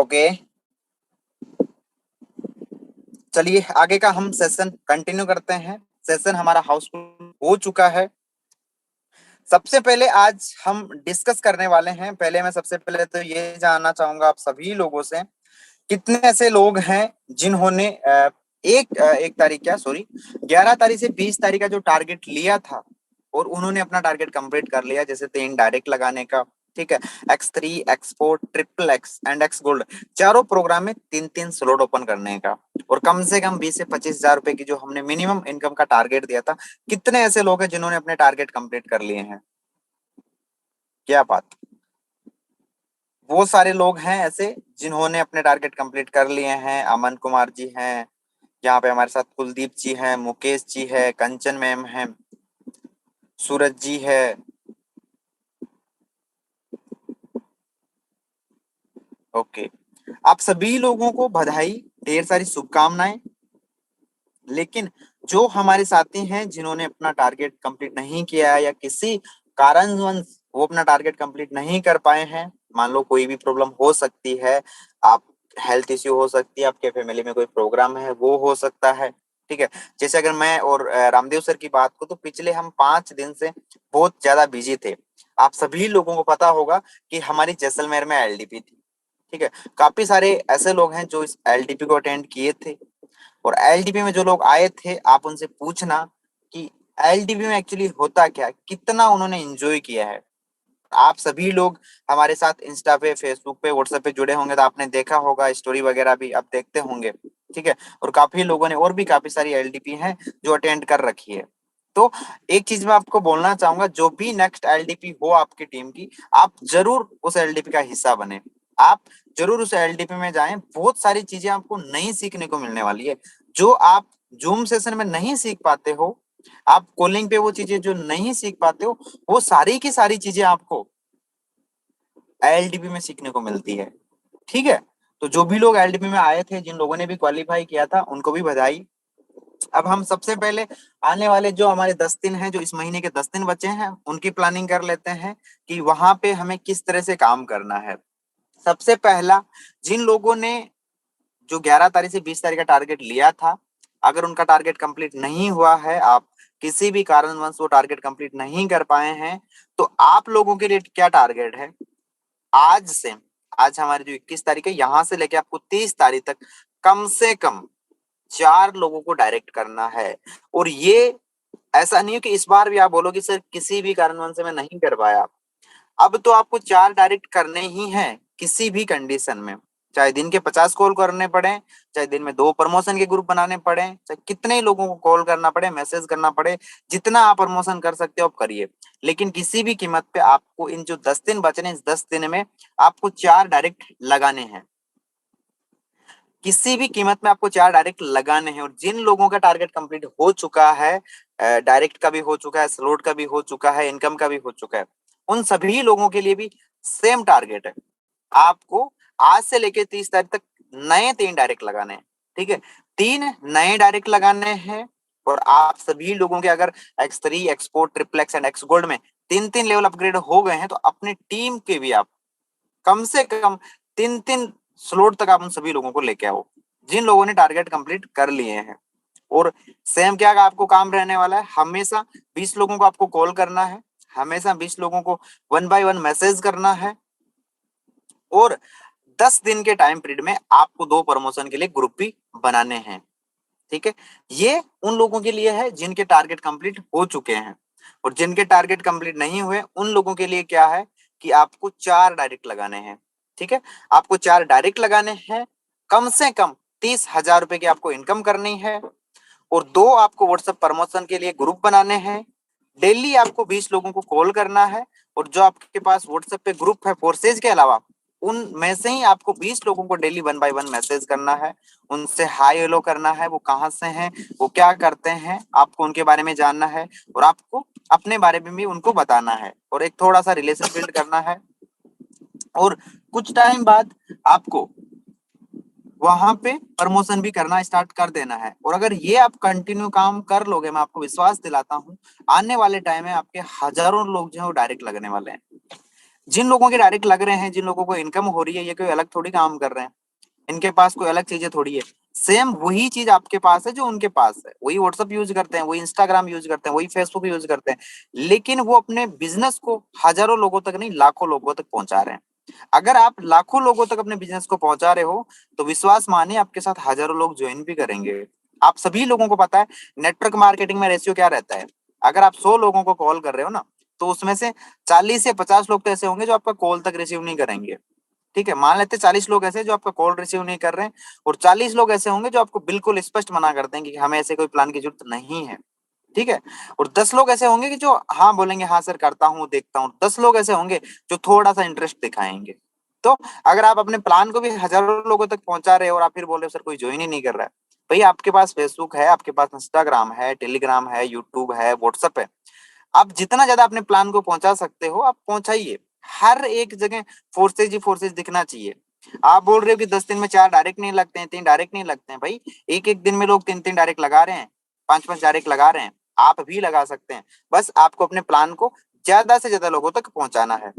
Okay, चलिए आगे का हम सेशन कंटिन्यू करते हैं। सेशन हमारा हाउसफुल हो चुका है। सबसे पहले आज हम डिस्कस करने वाले हैं। पहले मैं सबसे पहले तो ये जानना चाहूंगा आप सभी लोगों से, कितने ऐसे लोग हैं जिन्होंने एक तारीख क्या सॉरी 11 तारीख से 20 तारीख का जो टारगेट लिया था और उन्होंने अपना टारगेट कंप्लीट कर लिया। जैसे 3 डायरेक्ट लगाने का, ठीक है, X3, X4, triple x and x gold, चारों प्रोग्राम में 3-3 स्लॉट ओपन करने का, और कम से कम 20 से 25 हजार रुपए की जो हमने मिनिमम इनकम का टारगेट दिया था। कितने ऐसे लोग हैं जिन्होंने अपने टारगेट कंप्लीट कर लिए हैं? क्या बात, वो सारे लोग हैं ऐसे जिन्होंने अपने टारगेट कंप्लीट कर लिए हैं। अमन कुमार जी हैं यहाँ पे हमारे साथ, कुलदीप जी हैं, मुकेश जी है, कंचन मैम है, सूरज जी है। ओके, आप सभी लोगों को बधाई, ढेर सारी शुभकामनाएं। लेकिन जो हमारे साथी हैं जिन्होंने अपना टारगेट कंप्लीट नहीं किया है या किसी कारणवश वो अपना टारगेट कंप्लीट नहीं कर पाए हैं, मान लो कोई भी प्रॉब्लम हो सकती है, आप हेल्थ इश्यू हो सकती है, आपके फैमिली में कोई प्रोग्राम है वो हो सकता है, ठीक है। जैसे अगर मैं और रामदेव सर की बात को, तो पिछले हम 5 दिन से बहुत ज्यादा बिजी थे। आप सभी लोगों को पता होगा कि हमारी जैसलमेर में एलडीपी थी, ठीक है। काफी सारे ऐसे लोग हैं जो इस एलडीपी को अटेंड किए थे, और एलडीपी में जो लोग आए थे आप उनसे पूछना कि एलडीपी में एक्चुअली होता क्या है, कितना उन्होंने एंजॉय किया है। आप सभी लोग हमारे साथ इंस्टा पे, फेसबुक पे, व्हाट्सएप पे जुड़े होंगे, तो आपने देखा होगा, स्टोरी वगैरह भी आप देखते होंगे, ठीक है। और काफी लोगों ने और भी काफी सारी एलडीपी हैं जो अटेंड कर रखी है। तो एक चीज मैं आपको बोलना चाहूंगा, जो भी नेक्स्ट एलडीपी हो आपकी टीम की, आप जरूर उस एलडीपी का हिस्सा बने। आप जरूर उस एलडीपी में जाएं, बहुत सारी चीजें आपको नई सीखने को मिलने वाली है। जो आप जूम सेशन में नहीं सीख पाते हो, आप कॉलिंग पे वो चीजें जो नहीं सीख पाते हो, वो सारी की सारी चीजें आपको एलडीपी में सीखने को मिलती है, ठीक है। तो जो भी लोग एलडीपी में आए थे, जिन लोगों ने भी क्वालिफाई किया था, उनको भी बधाई। अब हम सबसे पहले आने वाले जो हमारे 10 दिन हैं, जो इस महीने के 10 दिन बचे हैं, उनकी प्लानिंग कर लेते हैं कि वहां पे हमें किस तरह से काम करना है। सबसे पहला, जिन लोगों ने जो 11 तारीख से 20 तारीख का टारगेट लिया था, अगर उनका टारगेट कंप्लीट नहीं हुआ है, आप किसी भी कारणवश वो टारगेट कंप्लीट नहीं कर पाए हैं, तो आप लोगों के लिए क्या टारगेट है? आज से, आज हमारी जो 21 तारीख है, यहां से लेके आपको 30 तारीख तक कम से कम 4 लोगों को डायरेक्ट करना है। और ये ऐसा नहीं है कि इस बार भी आप बोलोगे सर किसी भी कारणवश से मैं नहीं कर पाया। अब तो आपको 4 डायरेक्ट करने ही हैं, किसी भी कंडीशन में, चाहे दिन के 50 कॉल करने पड़े, चाहे दिन में 2 प्रमोशन के ग्रुप बनाने पड़े, चाहे कितने ही लोगों को कॉल करना पड़े, मैसेज करना पड़े, जितना आप प्रमोशन कर सकते हो आप करिए। लेकिन किसी भी कीमत पे आपको इन जो 10 दिन बचे हैं, इस 10 दिन में आपको 4 डायरेक्ट लगाने हैं। किसी भी कीमत में आपको 4 डायरेक्ट लगाने हैं। और जिन लोगों का टारगेट कंप्लीट हो चुका है, डायरेक्ट का भी हो चुका है, स्लॉट का भी हो चुका है, इनकम का भी हो चुका है, उन सभी लोगों के लिए भी सेम टारगेट है। आपको आज से लेके 30 तारीख तक नए 3 डायरेक्ट लगाने हैं, ठीक है। 3 नए डायरेक्ट लगाने हैं। और आप सभी लोगों के अगर X3, X4, triple x and x gold में 3-3 लेवल अपग्रेड हो गए हैं, तो अपनी टीम के भी आप कम से कम 3-3 स्लॉट तक आप उन सभी लोगों को लेके आओ, जिन लोगों ने टारगेट कंप्लीट कर लिए हैं। और सेम क्या आपको काम रहने वाला है, हमेशा 20 लोगों को आपको कॉल करना है, हमेशा 20 लोगों को 1 बाय 1 मैसेज करना है। और 10 दिन के टाइम पीरियड में आपको 2 प्रमोशन के लिए ग्रुप भी बनाने हैं, ठीक है। ये उन लोगों के लिए है जिनके टारगेट कंप्लीट हो चुके हैं। और जिनके टारगेट कंप्लीट नहीं हुए, उन लोगों के लिए क्या है कि आपको 4 डायरेक्ट लगाने हैं, ठीक है। आपको 4 डायरेक्ट लगाने हैं, कम से कम 30 हजार रुपए की आपको इनकम करनी है। और 2 आपको व्हाट्सएप प्रमोशन के लिए ग्रुप बनाने हैं। डेली आपको 20 लोगों को कॉल करना है। और जो आपके पास व्हाट्सएप पे ग्रुप है फोर्सेज के अलावा, उनमें से ही आपको 20 लोगों को डेली 1 बाय 1 मैसेज करना है, उनसे हाई हेलो करना है, वो कहाँ से हैं, वो क्या करते हैं, आपको उनके बारे में जानना है। और आपको अपने बारे में भी उनको बताना है, और एक थोड़ा सा रिलेशन बिल्ड करना है। और कुछ टाइम बाद आपको वहां पे प्रमोशन भी करना स्टार्ट कर देना है। और अगर ये आप कंटिन्यू काम कर लोगे, मैं आपको विश्वास दिलाता हूँ, आने वाले टाइम में आपके हजारों लोग जो है वो डायरेक्ट लगने वाले हैं। जिन लोगों के डायरेक्ट लग रहे हैं, जिन लोगों को इनकम हो रही है, ये कोई अलग थोड़ी काम कर रहे हैं, इनके पास कोई अलग चीजें थोड़ी है। सेम वही चीज आपके पास है जो उनके पास है, वही व्हाट्सएप यूज करते हैं, वही इंस्टाग्राम यूज करते हैं, वही फेसबुक यूज करते हैं, लेकिन वो अपने बिजनेस को हजारों लोगों तक नहीं, लाखों लोगों तक पहुंचा रहे हैं। अगर आप लाखों लोगों तक अपने बिजनेस को पहुंचा रहे हो, तो विश्वास मानिए आपके साथ हजारों लोग ज्वाइन भी करेंगे। आप सभी लोगों को पता है नेटवर्क मार्केटिंग में रेशियो क्या रहता है। अगर आप 100 लोगों को कॉल कर रहे हो ना, तो उसमें से 40 से 50 लोग तो ऐसे होंगे जो आपका कॉल तक रिसीव नहीं करेंगे। ठीक है, मान लेते हैं 40 लोग ऐसे जो आपका कॉल रिसीव नहीं कर रहे हैं, और 40 लोग ऐसे होंगे जो आपको बिल्कुल स्पष्ट मना कर देंगे कि हमें ऐसे कोई प्लान की जरूरत नहीं है। ठीक है, और 10 लोग ऐसे होंगे कि जो हाँ बोलेंगे, हाँ सर करता हूँ देखता हूँ। 10 लोग ऐसे होंगे जो थोड़ा सा इंटरेस्ट दिखाएंगे। तो अगर आप अपने प्लान को भी हजारों लोगों तक पहुंचा रहे हो और आप फिर बोल रहे हो सर कोई ज्वाइन ही नहीं कर रहा है, भाई आपके पास फेसबुक है, आपके पास इंस्टाग्राम है, टेलीग्राम है, यूट्यूब है, व्हाट्सएप है। आप जितना ज्यादा अपने प्लान को पहुंचा सकते हो आप पहुंचाइए। हर एक जगह फोर्सेज ही फोर्सेज दिखना चाहिए। आप बोल रहे हो कि 10 दिन में 4 डायरेक्ट नहीं लगते हैं, 3 डायरेक्ट नहीं लगते हैं, भाई एक एक दिन में लोग 3 3 डायरेक्ट लगा रहे हैं, 5 5 डायरेक्ट लगा रहे हैं। आप भी लगा सकते हैं, बस आपको अपने प्लान को ज्यादा से ज्यादा लोगों तक पहुंचाना है।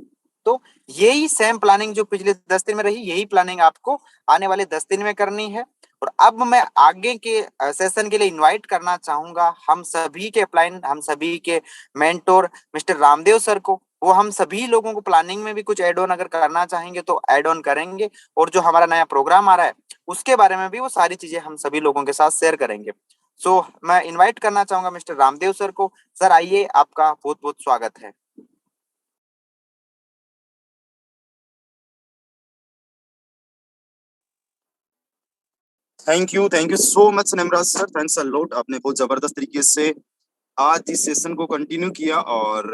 तो यही सेम प्लानिंग जो पिछले 10 दिन में रही, यही प्लानिंग आपको आने वाले 10 दिन में करनी है। और अब मैं आगे के सेशन के लिए इनवाइट करना चाहूंगा हम सभी के प्लान, हम सभी के मेंटोर मिस्टर रामदेव सर को। वो हम सभी लोगों को प्लानिंग में भी कुछ एड ऑन अगर करना चाहेंगे तो एड ऑन करेंगे, और जो हमारा नया प्रोग्राम आ रहा है उसके बारे में भी वो सारी चीजें हम सभी लोगों के साथ शेयर करेंगे। मैं इनवाइट करना चाहूंगा मिस्टर रामदेव सर को। सर आइए, आपका बहुत बहुत स्वागत है। Thank you so much Nimraj sir, thanks a lot. आपने बहुत जबरदस्त तरीके से आज इस सेशन को कंटिन्यू किया और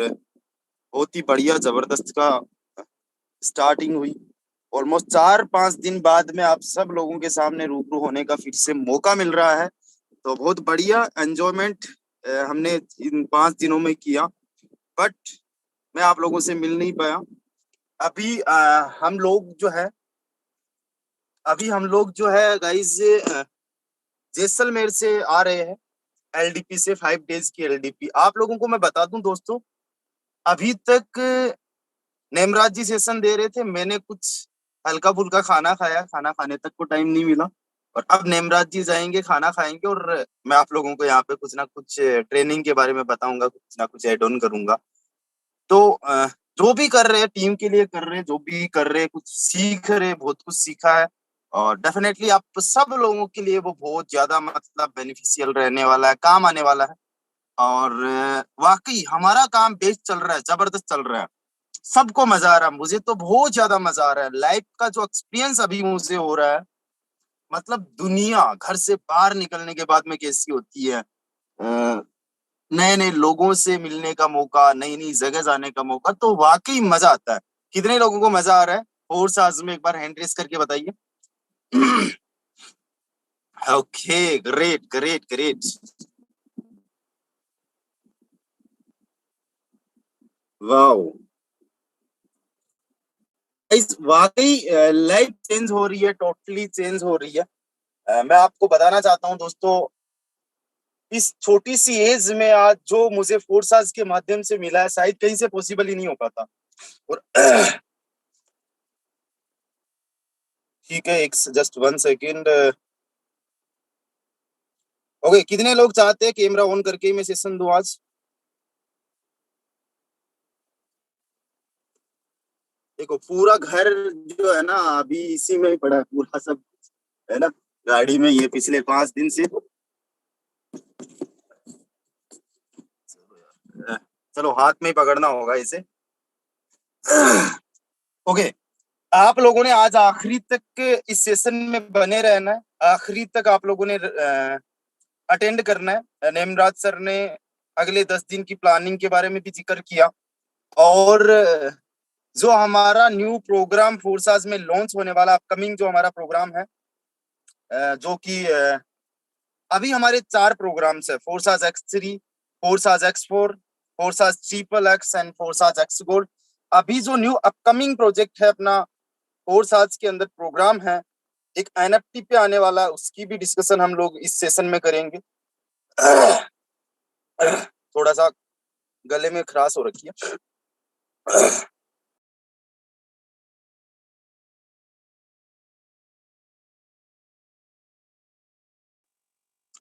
बहुत ही बढ़िया जबरदस्त का स्टार्टिंग हुई। ऑलमोस्ट 4 5 दिन बाद में आप सब लोगों के सामने रूबरू होने का फिर से मौका मिल रहा है, तो बहुत बढ़िया एंजॉयमेंट हमने इन 5 दिनों में किया। बट मैं आप लोगों से मिल नहीं पाया। अभी हम लोग जो है अभी हम लोग जो है गाइस जैसलमेर से आ रहे हैं, एलडीपी से 5 डेज की एलडीपी। आप लोगों को मैं बता दूं दोस्तों, अभी तक नेमराज जी सेशन दे रहे थे, मैंने कुछ हल्का फुल्का खाना खाया, खाना खाने तक को टाइम नहीं मिला। और अब नेमराज जी जाएंगे, खाना खाएंगे, और मैं आप लोगों को यहाँ पे कुछ ना कुछ ट्रेनिंग के बारे में बताऊंगा, कुछ ना कुछ एड ऑन करूंगा। तो जो भी कर रहे हैं टीम के लिए कर रहे हैं, जो भी कर रहे हैं कुछ सीख रहे हैं, बहुत कुछ सीखा है। और डेफिनेटली आप सब लोगों के लिए वो बहुत ज्यादा मतलब बेनिफिशियल रहने वाला है, काम आने वाला है। और वाकई हमारा काम बेस्ट चल रहा है, जबरदस्त चल रहा है। सबको मजा आ रहा है, मुझे तो बहुत ज्यादा मजा आ रहा है। लाइफ का जो एक्सपीरियंस अभी मुझे हो रहा है, मतलब दुनिया घर से बाहर निकलने के बाद में कैसी होती है, नए नए लोगों से मिलने का मौका, नई नई जगह जाने का मौका, तो वाकई मजा आता है। कितने लोगों को मजा आ रहा है और साज में एक बार हैंड रेस करके बताइए। Okay, great great great. Wow, इस वाकई लाइफ चेंज हो रही है, टोटली चेंज हो रही है। मैं आपको बताना चाहता हूँ दोस्तों, इस छोटी सी एज में आज जो मुझे फोर्साज के माध्यम से मिला है, शायद कहीं से पॉसिबल ही नहीं हो पाता। और ठीक है, एक जस्ट 1 सेकेंड। ओके, कितने लोग चाहते हैं कैमरा ऑन करके ही मैं सेशन दूं आज? देखो पूरा घर जो है ना अभी इसी में ही पड़ा है, पूरा सब है ना गाड़ी में, ये पिछले 5 दिन से। चलो हाथ में ही पकड़ना होगा इसे। ओके, आप लोगों ने आज आखिरी तक इस सेशन में बने रहना है, आखिरी तक आप लोगों ने अटेंड करना है। नेमराज सर ने अगले 10 दिन की प्लानिंग के बारे में भी जिक्र किया। और जो हमारा न्यू प्रोग्राम फोर्साज में लॉन्च होने वाला अपकमिंग जो हमारा प्रोग्राम है, जो कि अभी हमारे 4 प्रोग्राम्स है, फोर्साज X3, फोर्साज X4, फोर्साज XXX एंड फोर्साज एक्स गोल्ड। अभी जो न्यू अपकमिंग प्रोजेक्ट है अपना फोर्साज के अंदर प्रोग्राम है, एक एनएफटी पे आने वाला है, उसकी भी डिस्कशन हम लोग इस सेशन में करेंगे। थोड़ा सा गले में खराश हो रखी है।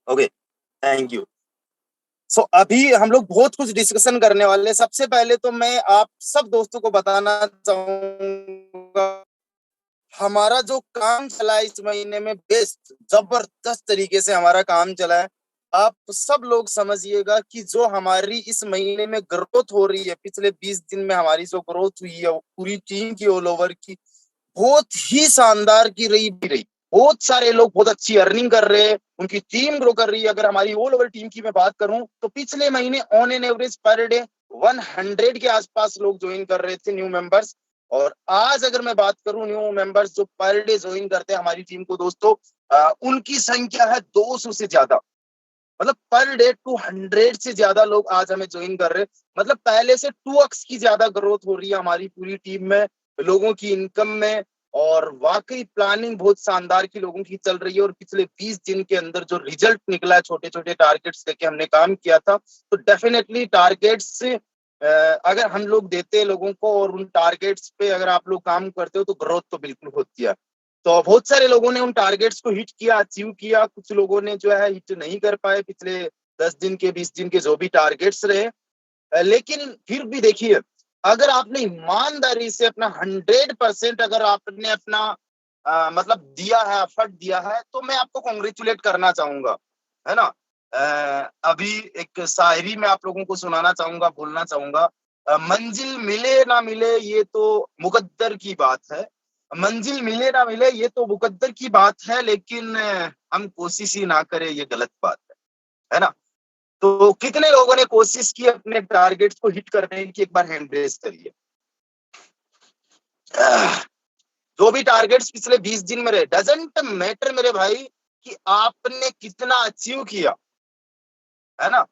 Okay, thank you. सो अभी हम लोग बहुत कुछ डिस्कशन करने वाले हैं। सबसे पहले तो मैं आप सब दोस्तों को बताना चाहूंगा, हमारा जो काम चला है इस महीने में, बेस्ट जबरदस्त तरीके से हमारा काम चला है। आप सब लोग समझिएगा कि जो हमारी इस महीने में ग्रोथ हो रही है, पिछले 20 दिन में हमारी जो ग्रोथ हुई है, वो पूरी टीम की ऑल ओवर की बहुत ही शानदार की रही। बहुत सारे लोग बहुत अच्छी अर्निंग कर रहे हैं, उनकी टीम ग्रो कर रही है। अगर हमारी ऑल ओवर टीम की मैं बात करूं तो पिछले महीने on an average per day 100 के आसपास लोग ज्वाइन कर रहे थे, न्यू मेंबर्स। और आज अगर मैं बात करूं न्यू मेंबर्स जो पर डे ज्वाइन करते हैं हमारी टीम को दोस्तों, उनकी संख्या है 200 से ज्यादा। मतलब पर डे 200 से ज्यादा लोग आज हमें ज्वाइन कर रहे हैं। मतलब पहले से 2x की ज्यादा ग्रोथ हो रही है हमारी पूरी टीम में, लोगों की इनकम में। और वाकई प्लानिंग बहुत शानदार की लोगों की चल रही है। और पिछले 20 दिन के अंदर जो रिजल्ट निकला है, छोटे छोटे टारगेट्स लेके हमने काम किया था, तो डेफिनेटली टारगेट्स अगर हम लोग देते हैं लोगों को और उन टारगेट्स पे अगर आप लोग काम करते हो तो ग्रोथ तो बिल्कुल होती है। तो बहुत सारे लोगों ने उन टारगेट्स को हिट किया, अचीव किया। कुछ लोगों ने जो है हिट नहीं कर पाए पिछले 10 दिन के 20 दिन के जो भी टारगेट्स रहे। लेकिन फिर भी देखिए, अगर आपने ईमानदारी से अपना 100% अगर आपने अपना मतलब दिया है, एफर्ट दिया है, तो मैं आपको कॉन्ग्रेचुलेट करना चाहूंगा, है ना। अभी एक शायरी में आप लोगों को सुनाना चाहूंगा, बोलना चाहूंगा, मंजिल मिले ना मिले ये तो मुकद्दर की बात है। मंजिल मिले ना मिले ये तो मुकद्दर की बात है, लेकिन हम कोशिश ही ना करें ये गलत बात है ना। तो कितने लोगों ने कोशिश की अपने टारगेट्स को हिट करने की, एक बार हैंड रेज करिए। जो भी टारगेट्स पिछले 20 दिन में रहे, डजंट मैटर मेरे भाई कि आपने कितना अचीव किया, है ना।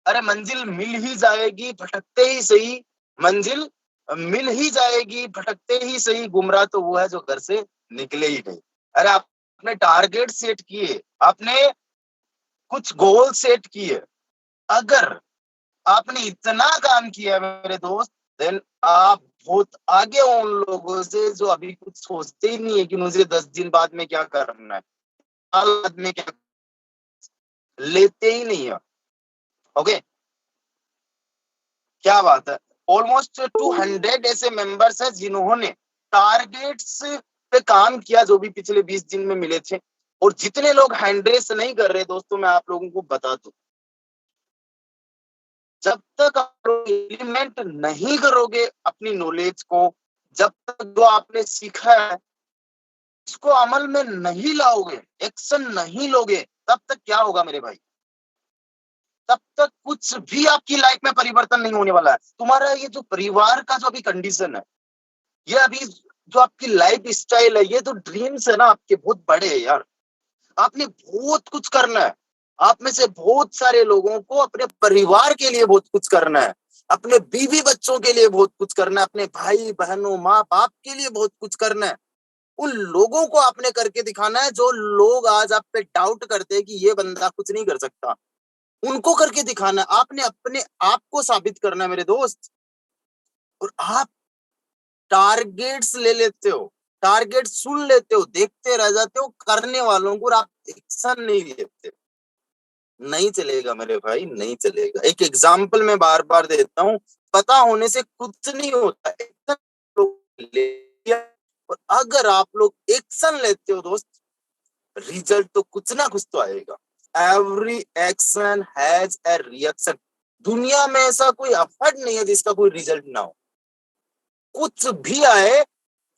अरे मंजिल मिल ही जाएगी भटकते ही सही, मंजिल मिल ही जाएगी भटकते ही सही, गुमराह तो वो है जो घर से निकले ही नहीं। अरे आपने टारगेट सेट किए, आपने कुछ गोल सेट किए, अगर आपने इतना काम किया मेरे दोस्त, देन आप बहुत आगे हो उन लोगों से जो अभी कुछ सोचते ही नहीं है कि मुझे 10 दिन बाद में क्या करना है, साल बाद में क्या, लेते ही नहीं है। ओके, क्या बात है। ऑलमोस्ट 200 ऐसे मेंबर्स हैं जिन्होंने टारगेट्स पे काम किया जो भी पिछले 20 दिन में मिले थे। और जितने लोग हैंड रेस नहीं कर रहे दोस्तों, मैं आप लोगों को बता दूं, जब तक आप इम्प्लीमेंट नहीं करोगे अपनी नॉलेज को, जब तक जो आपने सीखा है उसको अमल में नहीं लाओगे, एक्शन नहीं लोगे, तब तक क्या होगा मेरे भाई, तब तक कुछ भी आपकी लाइफ में परिवर्तन नहीं होने वाला है। तुम्हारा ये जो परिवार का जो अभी कंडीशन है, ये अभी जो आपकी लाइफ स्टाइल है, ये जो ड्रीम्स है ना आपके, बहुत बड़े हैं यार। आपने बहुत कुछ करना है। आप में से बहुत सारे लोगों को अपने परिवार के लिए बहुत कुछ करना है, अपने बीवी बच्चों के लिए बहुत कुछ करना है, अपने भाई बहनों माँ बाप के लिए बहुत कुछ करना है। उन लोगों को आपने करके दिखाना है जो लोग आज आप पे डाउट करते हैं कि ये बंदा कुछ नहीं कर सकता, उनको करके दिखाना है। आपने अपने आप को साबित करना है मेरे दोस्त। और आप टारगेट्स ले लेते हो, टारगेट सुन लेते हो, देखते रह जाते हो करने वालों को, और आप एक्शन नहीं लेते। नहीं चलेगा मेरे भाई, नहीं चलेगा। एक एग्जाम्पल मैं बार बार देता हूँ, पता होने से कुछ नहीं होता। और अगर आप लोग एक्शन लेते हो दोस्त, रिजल्ट तो कुछ ना कुछ तो आएगा। Every action has a reaction. दुनिया में ऐसा कोई एफर्ट नहीं है जिसका कोई रिजल्ट ना हो। कुछ भी आए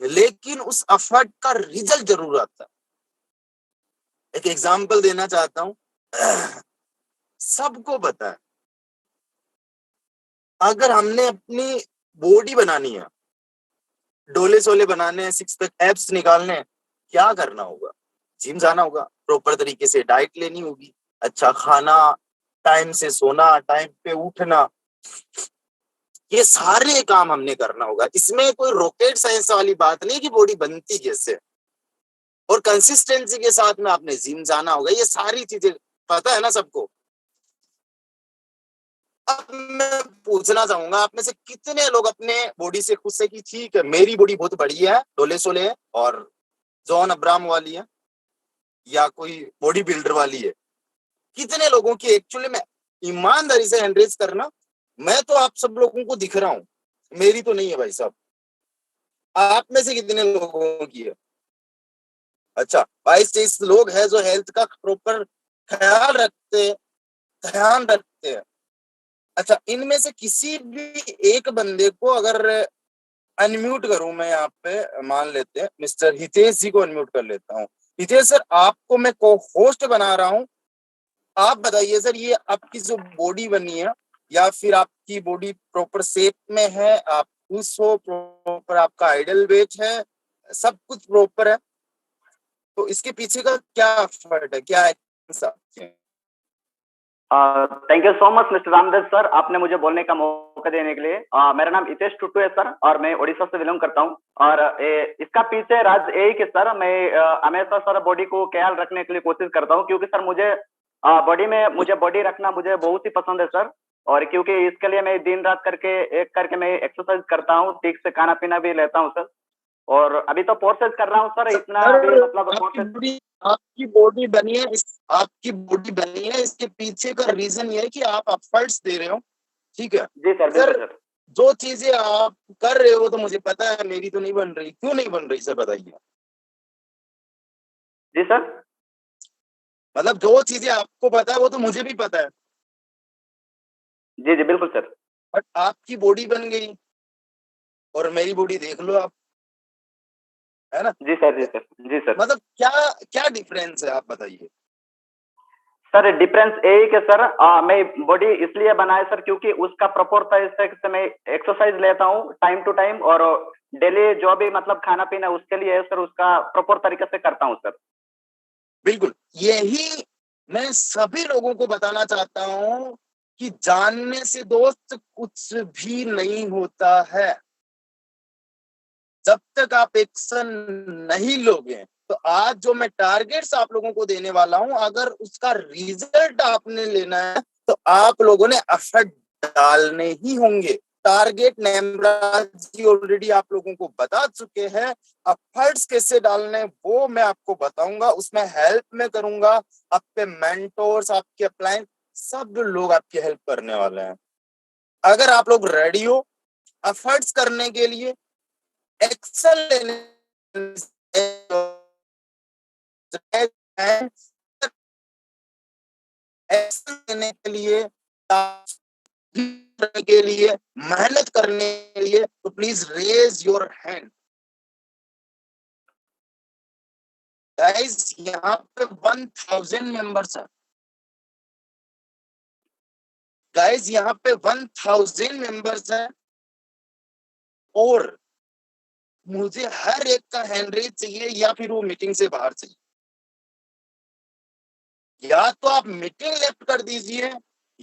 लेकिन उस एफर्ट का रिजल्ट जरूर आता है। एक एग्जाम्पल देना चाहता हूं, सबको पता है अगर हमने अपनी बॉडी बनानी है, डोले सोले बनाने हैं, सिक्स पैक एब्स निकालने हैं, क्या करना होगा? जिम जाना होगा, प्रॉपर तरीके से डाइट लेनी होगी, अच्छा खाना, टाइम से सोना, टाइम पे उठना, ये सारे काम हमने करना होगा। इसमें कोई रॉकेट साइंस वाली बात नहीं कि बॉडी बनती कैसे। और कंसिस्टेंसी के साथ में आपने जिम जाना होगा, ये सारी चीजें पता है ना सबको। अब मैं पूछना चाहूंगा आप में से कितने लोग अपने बॉडी से खुश है कि ठीक है मेरी बॉडी बहुत बढ़िया है, डोले सोले है और जॉन अब्राहम वाली है या कोई बॉडी बिल्डर वाली है। कितने लोगों की एक्चुअली में ईमानदारी से हैंड रेज करना, मैं तो आप सब लोगों को दिख रहा हूं, मेरी तो नहीं है भाई साहब, आप में से कितने लोगों की है? अच्छा 22-23 लोग हैं जो हेल्थ का प्रॉपर ख्याल रखते हैं, ध्यान रखते हैं। अच्छा इनमें से किसी भी एक बंदे को अगर अनम्यूट करूं मैं यहाँ पे, मान लेते हैं मिस्टर हितेश जी को अनम्यूट कर लेता हूँ। हितेश सर आपको मैं को होस्ट बना रहा हूँ, आप बताइए सर ये आपकी जो बॉडी बनी है या फिर आपकी बॉडी प्रॉपर शेप में है, आप खुश हो, प्रॉपर आपका आइडल वेट है, सब कुछ प्रॉपर है, तो इसके पीछे का क्या एफर्ट है, क्या है? Thank you so much mister Ramdev sir, आपने मुझे बोलने का मौका देने के लिए। मेरा नाम हितेश टुट्टू है सर और मैं उड़ीसा से बिलोंग करता हूँ। और इसका पीछे राज यही कि सर मैं हमेशा सर बॉडी को ख्याल रखने के लिए कोशिश करता हूँ, क्योंकि सर मुझे बॉडी रखना मुझे बहुत ही पसंद है सर। और क्योंकि इसके लिए मैं दिन रात करके मैं एक्सरसाइज करता हूँ, ठीक से खाना पीना भी लेता हूँ सर। और अभी तो प्रोसेस कर रहा हूँ सर, इतना अभी मतलब आपकी बॉडी बनी है, आपकी बॉडी बनी है, इसके पीछे का रीजन ये है कि आप एफर्ट्स दे रहे हो, ठीक है? जी सर, बिल्कुल सर। जो चीजें आप कर रहे हो तो मुझे पता है मेरी तो नहीं बन रही, क्यों नहीं बन रही सर बताइए? जी सर, मतलब जो चीजें आपको पता है वो तो मुझे भी पता है। जी जी बिल्कुल सर। बट आपकी बॉडी बन गई और मेरी बॉडी देख लो आप, है ना? जी सर, जी सर, जी सर। मतलब क्या क्या डिफरेंस है आप बताइए? सर डिफरेंस यही कि सर मैं बॉडी इसलिए बनाया सर क्योंकि उसका प्रॉपर तरीके से मैं एक्सरसाइज लेता हूँ टाइम टू टाइम, और डेली जो भी मतलब खाना पीना उसके लिए सर उसका प्रॉपर तरीके से करता हूँ सर। बिल्कुल, यही मैं सभी लोगों को बताना चाहता हूँ कि जानने से दोस्त कुछ भी नहीं होता है। जब तक आप एक्शन नहीं लोगे, तो आज जो मैं टारगेट्स आप लोगों को देने वाला हूं, अगर उसका रिजल्ट आपने लेना है तो आप लोगों ने एफर्ट डालने ही होंगे। टारगेट नेमराज जी ऑलरेडी आप लोगों को बता चुके हैं, एफर्ट्स कैसे डालने वो मैं आपको बताऊंगा, उसमें हेल्प मैं करूंगा। आपके मेंटोर्स, आपके अपलाइन, सब लोग आपकी हेल्प करने वाले हैं। अगर आप लोग रेडी हो एफर्ट्स करने के लिए, एक्शन लेने एक्शन लेने के लिए मेहनत करने के लिए, तो please raise your hand. Guys यहाँ पे 1000 मेंबर्स है, गाइस यहाँ पे 1000 मेंबर्स है, और मुझे हर एक का हैंड रेज चाहिए या फिर वो मीटिंग से बाहर चाहिए। या तो आप मीटिंग लेफ्ट कर दीजिए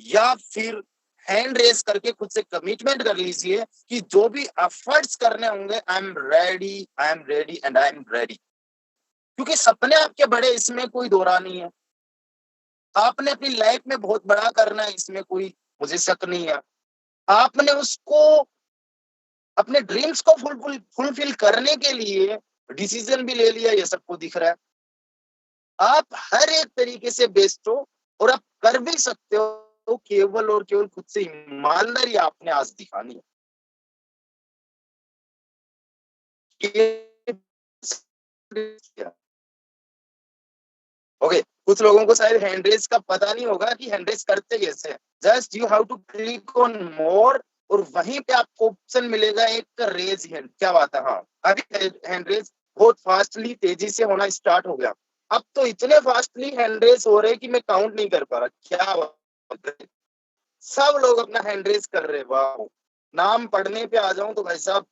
या फिर हैंड रेस करके खुद से कमिटमेंट कर लीजिए कि जो भी एफर्ट्स करने होंगे, I am ready, I am ready and I am ready. क्योंकि सपने आपके बड़े, इसमें कोई दोरा नहीं है। आपने अपनी लाइफ में बहुत बड़ा करना है, इसमें कोई मुझे शक नहीं है। आपने उसको, अपने ड्रीम्स को फुलफिल करने के लिए डिसीजन भी ले लिया, ये सबको दिख रहा है। आप हर एक तरीके से बेस्ट हो और आप कर भी सकते हो, केवल और केवल खुद से ईमानदारी आपने आज दिखानी है। ओके, कुछ लोगों को शायद हैंड का पता नहीं होगा कि हैंड करते कैसे हैं। Just you have to click on more और वहीं पे आपको ऑप्शन मिलेगा एक रेज हैंड। क्या बात है? हाँ, अभी हैंड बहुत फास्टली तेजी से होना स्टार्ट हो गया। अब तो इतने फास्टली हैंड हो रहे कि मैं काउंट नहीं कर पा रहा। क्या बात है, सब लोग अपना हैंड कर रहे हैं। वाह, नाम पढ़ने पे आ जाऊं तो भाई साहब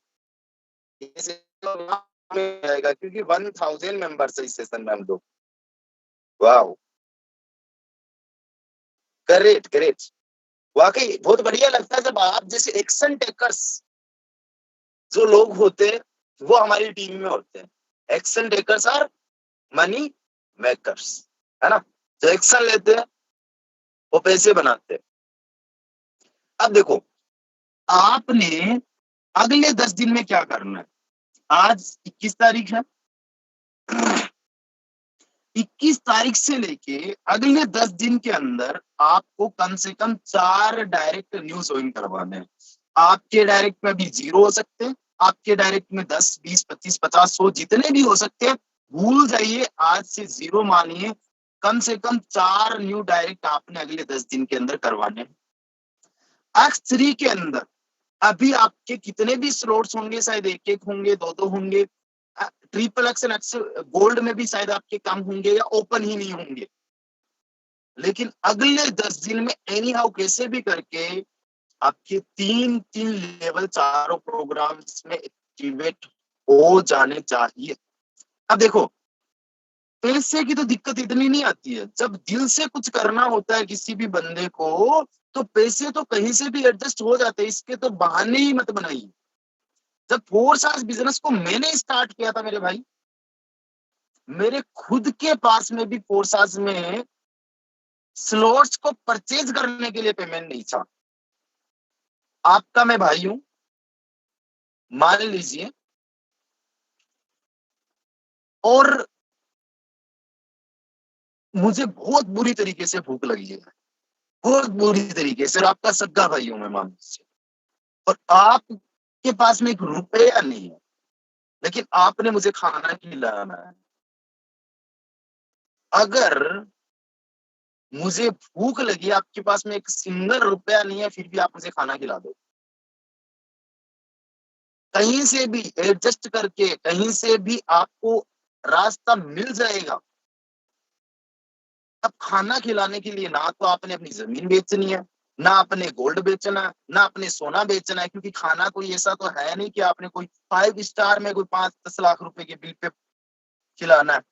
आएगा, क्योंकि 1000 मेंबर्स है इस सेशन में हम लोग। वाह, ग्रेट ग्रेट, वाकई बहुत बढ़िया लगता है जब आप जैसे एक्शन टेकर्स जो लोग होते हैं वो हमारी टीम में होते हैं। Action takers are money makers, है ना? जो एक्शन लेते हैं वो पैसे बनाते हैं। अब देखो, आपने अगले 10 दिन में क्या करना है। आज 21 तारीख है, 21 तारीख से लेके अगले 10 दिन के अंदर आपको कम से कम 4 डायरेक्ट न्यू ज्वाइन करवाने हैं। आपके डायरेक्ट में भी 0 हो सकते हैं, आपके डायरेक्ट में 10, 20, 25, 50, 100 जितने भी हो सकते हैं। भूल जाइए, आज से 0 मानिए। कम से कम 4 न्यू डायरेक्ट आपने अगले 10 दिन के अंदर करवाने हैं। X3 के अंदर अभी आपके कितने भी स्लॉट्स होंगे, शायद एक एक होंगे, दो दो होंगे। Triple x and x gold में भी शायद आपके कम होंगे या ओपन ही नहीं होंगे। लेकिन अगले 10 दिन में एनी हाउ कैसे भी करके आपके 3 लेवल चारों प्रोग्राम्स में एक्टिवेट हो जाने चाहिए। अब देखो, पैसे की तो दिक्कत इतनी नहीं आती है। जब दिल से कुछ करना होता है किसी भी बंदे को, तो पैसे तो कहीं से भी एडजस्ट हो जाते हैं, इसके तो बहाने ही मत बनाइए। जब फोर्स आज बिजनेस को मैंने स्टार्ट किया था मेरे भाई, मेरे खुद के पास में भी फोर्सास में स्लॉट्स को परचेज करने के लिए पेमेंट नहीं था। आपका मैं भाई हूं, मान लीजिए, और मुझे बहुत बुरी तरीके से भूख लगी है, बहुत बुरी तरीके से, और आपका सगा भाई हूं मैं, मान लीजिए, और आपके पास में 1 रुपया नहीं है, लेकिन आपने मुझे खाना खिलाना है। अगर मुझे भूख लगी, आपके पास में 1 सिंगल रुपया नहीं है, फिर भी आप मुझे खाना खिला दो, कहीं से भी एडजस्ट करके, कहीं से भी आपको रास्ता मिल जाएगा। अब खाना खिलाने के लिए ना तो आपने अपनी जमीन बेचनी है, ना आपने गोल्ड बेचना है, ना आपने सोना बेचना है, क्योंकि खाना कोई ऐसा तो है नहीं कि आपने कोई 5 स्टार में कोई 5-10 लाख रुपए के बिल पे खिलाना है।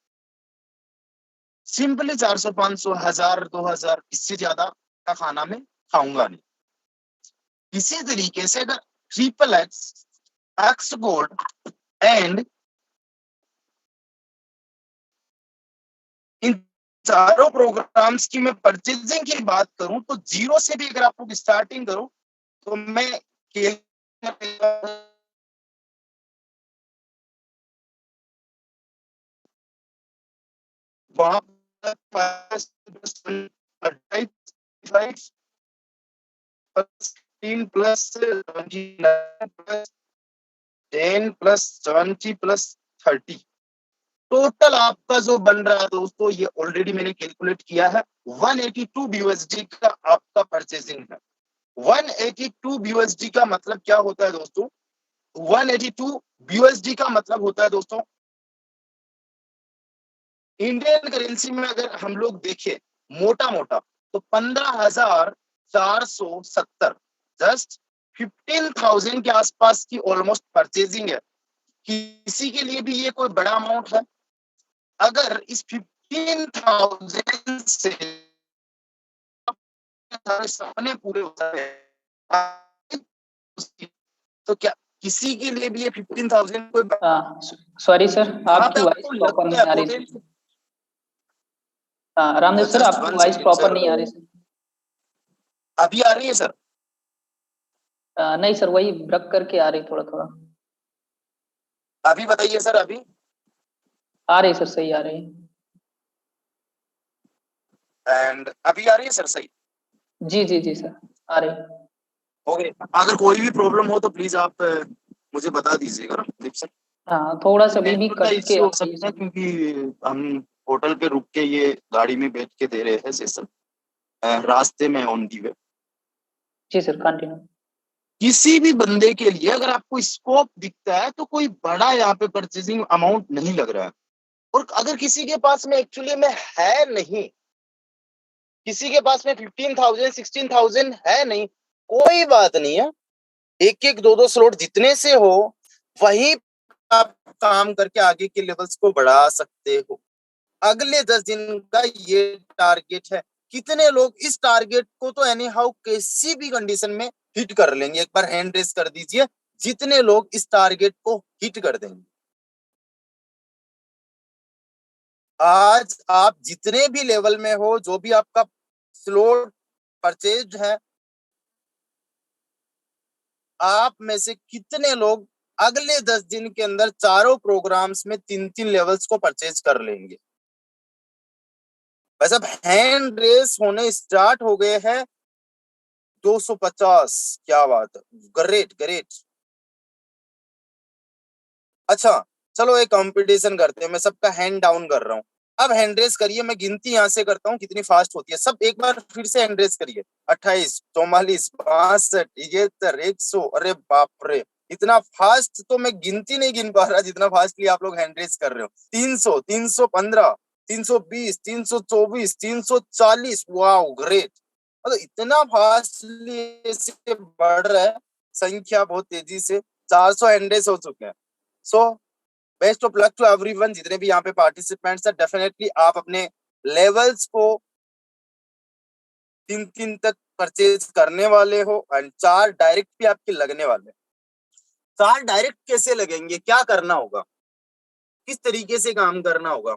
सिंपली 400, 500, 1000, 2000, इससे ज्यादा का खाना मैं खाऊंगा नहीं। इसी तरीके से अगर triple x, x gold and in चारों प्रोग्राम्स की मैं परचेजिंग की बात करूं, तो 0 से भी अगर आप लोग स्टार्टिंग करो, तो मैं वहां प्लस 10 प्लस 70 प्लस 30, टोटल आपका जो बन रहा है दोस्तों, ये ऑलरेडी मैंने कैलकुलेट किया है, 182 BUSD का आपका परचेसिंग है। 182 BUSD का मतलब क्या होता है दोस्तों? 182 BUSD का मतलब होता है दोस्तों, इंडियन करेंसी में अगर हम लोग देखें मोटा मोटा, तो 15,470, जस्ट 15,000 के आसपास की ऑलमोस्ट परचेजिंग है। किसी के लिए भी ये कोई बड़ा अमाउंट है? अगर इस 15,000 से सपने पूरे हो जाए, तो क्या किसी के लिए भी ये 15,000 कोई? सॉरी सर, आपकी वॉइस प्रॉपर नहीं आ रही। रामदेव सर, आपकी वॉइस प्रॉपर नहीं आ रही सर। अभी आ रही है सर? नहीं सर, वही ब्रक करके आ रही थोड़ा थोड़ा। अभी बताइए सर। अभी आ रही सर, सही आ रही है। एंड अभी आ रही है सर सही? जी जी जी सर, आ रही। ओके, अगर कोई भी प्रॉब्लम हो तो प्लीज आप मुझे बता दीजिएगा दीप सर। हाँ, थोड़ा सा भी कट के इश्यू हो सकता है, क्योंकि हम होटल पे रुक के ये गाड़ी में बैठ के दे रहे हैं सेशन, रास्ते में ऑन दी वे। जी सर, कंटिन्यू। किसी भी बंदे के लिए अगर आपको स्कोप दिखता है, तो कोई बड़ा यहाँ पे परचेजिंग अमाउंट नहीं लग रहा है। और अगर किसी के पास में एक्चुअली में है नहीं, किसी के पास में 15,000 16,000 है नहीं, कोई बात नहीं है, एक एक दो दो स्लॉट जितने से हो वहीं आप काम करके आगे के लेवल्स को बढ़ा सकते हो। अगले 10 दिन का ये टारगेट है। कितने लोग इस टारगेट को तो एनी हाउ किसी भी कंडीशन में हिट कर लेंगे? एक बार हैंड रेस कर दीजिए, जितने लोग इस टारगेट को हिट कर देंगे। आज आप जितने भी लेवल में हो, जो भी आपका स्लॉट परचेज है, आप में से कितने लोग अगले 10 दिन के अंदर चारों प्रोग्राम्स में 3 लेवल्स को परचेज कर लेंगे? भाई साहब हैंड रेस होने स्टार्ट हो गए हैं 250। क्या बात है, ग्रेट ग्रेट। अच्छा चलो एक कंपटीशन करते हैं, मैं सबका हैंड डाउन कर रहा हूँ। अब हैंड रेस करिए, मैं गिनती यहां से करता हूँ कितनी फास्ट होती है, सब एक बार फिर से हैंड रेस करिए। 28, 44, 62, 73, 100। अरे बाप रे, इतना फास्ट तो मैं गिनती नहीं गिन पा रहा जितना फास्टली आप लोग हैंड रेस कर रहे हो। 300, 315, 320, 324, 340। Wow great. मतलब इतना फास्टली बढ़ रहा है संख्या बहुत तेजी से। 400 हैंड रेस हो चुके हैं। So best of luck to everyone, जितने भी यहाँ पे पार्टिसिपेंट्स हैं। डेफिनेटली आप अपने लेवल्स को 3-3 तक परचेज करने वाले हो एंड 4 डायरेक्ट भी आपके लगने वाले हैं। 4 डायरेक्ट कैसे लगेंगे, क्या करना होगा, किस तरीके से काम करना होगा?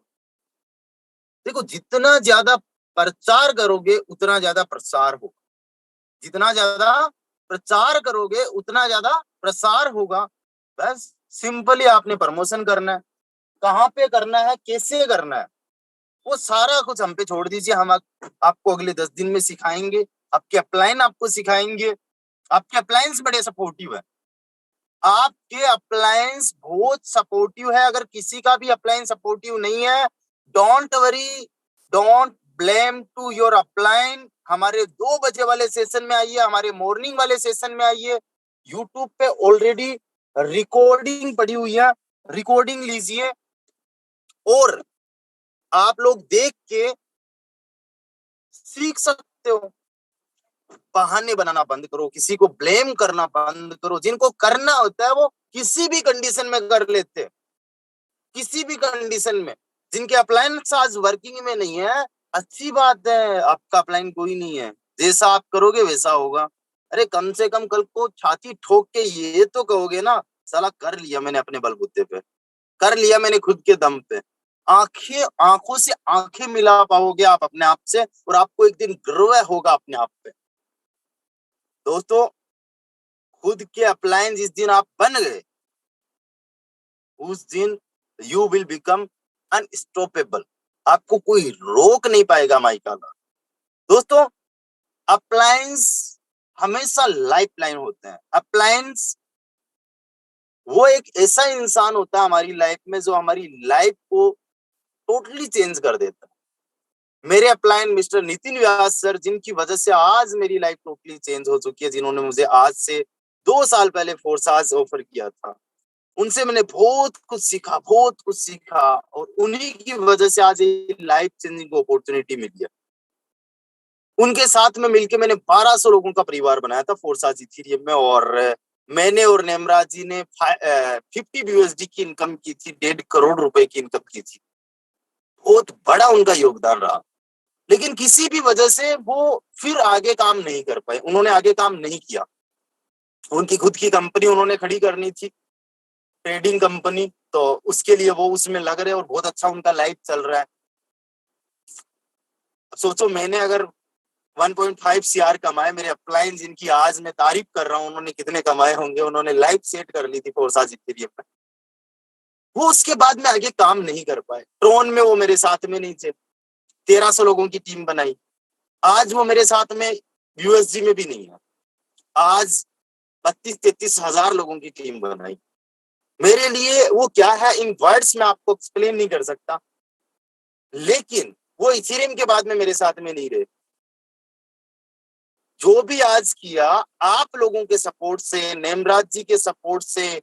देखो जितना ज्यादा प्रचार करोगे उतना ज्यादा प्रसार होगा, जितना ज्यादा प्रचार करोगे उतना ज्यादा प्रसार होगा। बस सिंपली आपने प्रमोशन करना है, कहाँ पे करना है, कैसे करना है, वो सारा कुछ हम पे छोड़ दीजिए। हम आपको अगले 10 दिन में सिखाएंगे। आपके अपलाइन आपको सिखाएंगे। आपके अप्लायंस बड़े सपोर्टिव है, आपके अप्लायंस बहुत सपोर्टिव है। अगर किसी का भी अप्लायंस सपोर्टिव नहीं है, don't worry, don't blame to your upline. हमारे 2 बजे वाले सेशन में आइए, हमारे मॉर्निंग वाले सेशन में आइए। यूट्यूब पे ऑलरेडी रिकॉर्डिंग पड़ी हुई है, रिकॉर्डिंग लीजिए और आप लोग देख के सीख सकते हो। बहाने बनाना बंद करो, किसी को ब्लेम करना बंद करो। जिनको करना होता है वो किसी भी कंडीशन में कर लेते हैं, किसी भी कंडीशन में। जिनके अप्लायंस आज वर्किंग में नहीं है, अच्छी बात है, आपका अप्लायन कोई नहीं है, जैसा आप करोगे वैसा होगा। अरे कम से कम कल को छाती ठोक के ये तो कहोगे ना, साला कर लिया मैंने अपने बलबूते पे, कर लिया मैंने खुद के दम पे। आंखों से आंखें मिला पाओगे आप अपने आप से, और आपको एक दिन गर्व होगा अपने आप पे। दोस्तों खुद के अप्लायंस जिस दिन आप बन गए, उस दिन यू विल बिकम अनस्टॉपेबल। आपको कोई रोक नहीं पाएगा माइकाला। दोस्तों अप्लायंस हमेशा लाइफ लाइन होते हैं। अप्लायंस वो एक ऐसा इंसान होता है हमारी लाइफ में जो हमारी लाइफ को टोटली चेंज कर देता है। मेरे अपलायन मिस्टर नितिन व्यास सर, जिनकी वजह से आज मेरी लाइफ टोटली चेंज हो चुकी है, जिन्होंने मुझे आज से 2 साल पहले फोर्साज ऑफर किया था, उनसे मैंने बहुत कुछ सीखा, बहुत कुछ सीखा, और उन्हीं की वजह से आज ये लाइफ चेंजिंग अपॉर्चुनिटी मिली है। उनके साथ में मिलकर मैंने 1200 लोगों का परिवार बनाया था फोर्साज इथेरियम में, और मैंने और नेमराज जी ने 50 यूएसडी की इनकम की थी, 1.5 करोड़ रुपए की इनकम की थी। बहुत बड़ा उनका योगदान रहा। लेकिन किसी भी वजह से वो फिर आगे काम नहीं कर पाए, उन्होंने आगे काम नहीं किया। उनकी खुद की कंपनी उन्होंने खड़ी करनी थी, ट्रेडिंग कंपनी, तो उसके लिए वो उसमें लग रहे और बहुत अच्छा उनका लाइफ चल रहा है। सोचो मैंने अगर 1.5 CR कमाए, मेरे अपलायंस जिनकी आज मैं तारीफ कर रहा हूँ, उन्होंने कितने कमाए होंगे। उन्होंने लाइफ सेट कर ली थी फोर्साज इथेरियम में। वो उसके बाद में आगे काम नहीं कर पाए। ट्रोन में वो मेरे साथ में नहीं थे, 1300 लोगों की टीम बनाई। आज वो मेरे साथ में यूएसजी में भी नहीं है। आज 32-33 हजार लोगों की टीम बनाई। मेरे लिए वो क्या है इन वर्ड्स में आपको एक्सप्लेन नहीं कर सकता। लेकिन वो इथेरियम के बाद में मेरे साथ में नहीं रहे। जो भी आज किया आप लोगों के सपोर्ट से, नेमराज जी के सपोर्ट से,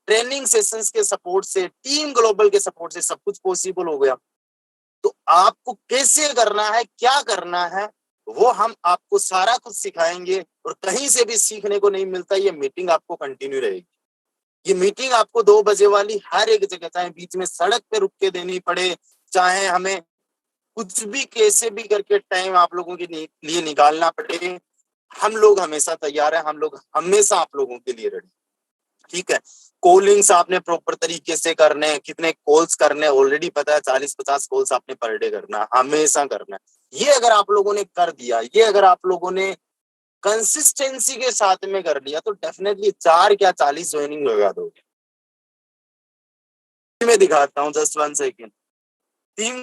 ट्रेनिंग सेशंस के सपोर्ट से, टीम ग्लोबल के सपोर्ट से सब कुछ पॉसिबल हो गया। तो आपको कैसे करना है, क्या करना है, वो हम आपको सारा कुछ सिखाएंगे। और कहीं से भी सीखने को नहीं मिलता, ये मीटिंग आपको कंटिन्यू रहेगी। ये मीटिंग आपको 2 बजे वाली हर एक जगह, चाहे बीच में सड़क पे रुक के देनी पड़े, चाहे हमें कुछ भी कैसे भी करके टाइम आप लोगों के लिए निकालना पड़े, हम लोग हमेशा तैयार है, हम लोग हमेशा आप लोगों के लिए रेडी। ठीक है, कॉलिंग्स आपने प्रॉपर तरीके से करने, कितने कॉल्स करने ऑलरेडी पता है, 40-50 कॉल्स आपने पर डे करना, हमेशा करना। ये अगर आप लोगों ने कर दिया, ये अगर आप लोगों ने कंसिस्टेंसी के साथ में कर लिया, तो डेफिनेटली 4 क्या 40 ज्वाइनिंग लगा दोगे। मैं दिखाता हूँ, जस्ट 1 सेकेंड। टीम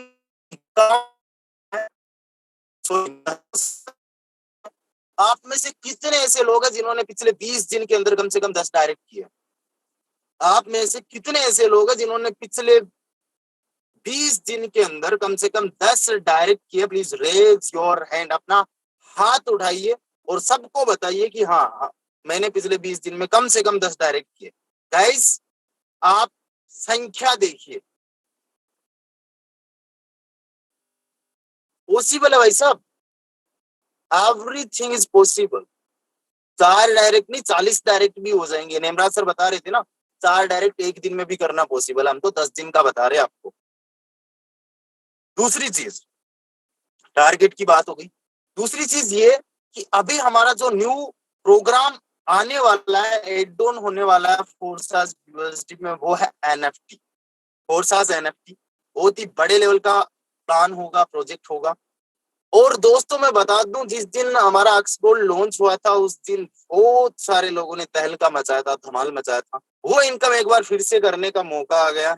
आप में से कितने ऐसे लोग हैं जिन्होंने पिछले 20 दिन के अंदर कम से कम 10 डायरेक्ट किए? आप में से कितने ऐसे लोग हैं जिन्होंने पिछले 20 दिन के अंदर कम से कम 10 डायरेक्ट किए? प्लीज रेज योर हैंड, अपना हाथ उठाइए और सबको बताइए कि हाँ, मैंने पिछले 20 दिन में कम से कम 10 डायरेक्ट किए। गाइस, आप संख्या देखिए, पॉसिबल है भाई साहब, एवरीथिंग इज पॉसिबल। 4 डायरेक्ट नहीं, 40 डायरेक्ट भी हो जाएंगे। नेमराज सर बता रहे थे ना, 4 डायरेक्ट एक दिन में भी करना पॉसिबल है। हम तो 10 दिन का बता रहे हैं आपको। दूसरी चीज, टारगेट की बात हो गई। दूसरी चीज ये कि अभी हमारा जो न्यू प्रोग्राम आने वाला है, एड ऑन होने वाला है फोर्सास यूनिवर्सिटी में, वो है एनएफटी, फोर्सास एनएफटी। बहुत ही बड़े लेवल का प्लान होगा, प्रोजेक्ट होगा। और दोस्तों मैं बता दूं, जिस दिन हमारा एक्सगोल्ड लॉन्च हुआ था उस दिन बहुत सारे लोगों ने तहलका मचाया था, धमाल मचाया था। वो इनकम एक बार फिर से करने का मौका आ गया।